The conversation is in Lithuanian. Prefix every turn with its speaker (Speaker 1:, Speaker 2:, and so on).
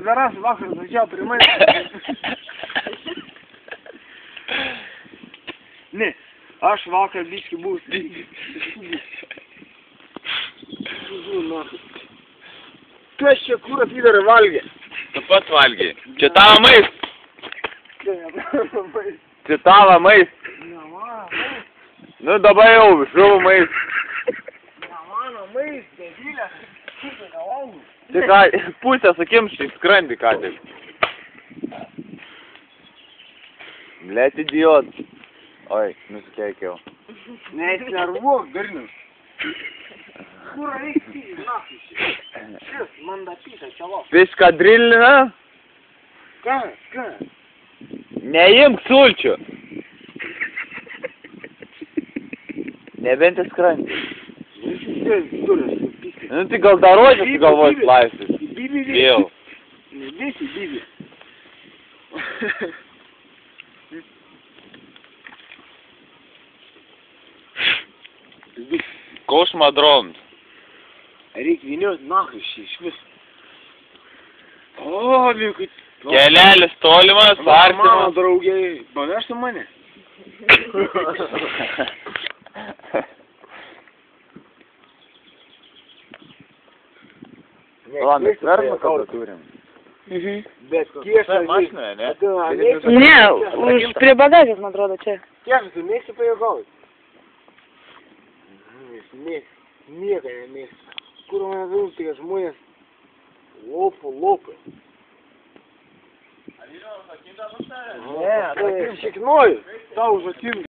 Speaker 1: Pidaras vakar važiavo prie manęs. Ne, aš vakar biškį buvau. Kas čia kurą pidarą valgė?
Speaker 2: Tu pats valgė. Čia tavo maist. Čia tavo maist. Nu dabar jau žuvų maist.
Speaker 1: Ne mano maist, dėdylė.
Speaker 2: Tai ką, pusę sukimštai skrandį ką tik. Blet idiot. Oi, nusikeikiau.
Speaker 1: Neįsinervuok, bernius. Kurą reikia, nafis. Šis, mandapyta, čia lop.
Speaker 2: Viską drilina?
Speaker 1: Ką?
Speaker 2: Neimk sulčių. Nebent į skrandį. Nu tai gal dar rožės sugalvojus laisvės. Vėl.
Speaker 1: Nebėsi, bibi.
Speaker 2: Košmadroms.
Speaker 1: Reikia vyniot nahus iš vis. O, vykai.
Speaker 2: Kelelis tolimas, artimas.
Speaker 1: Mano draugiai, paveštų mane.
Speaker 2: Vala, mes vermą kada turim.
Speaker 1: Bet kiek
Speaker 2: mašinoje, ne?
Speaker 3: Ne, už prie bagažės, man atrodo, čia.
Speaker 1: Kiek tu mėgsti pajėgauti? Nieko nemėgsti. Kur mane daug, tai žmonės lopai. Ne, šiknoju. Tau užakim.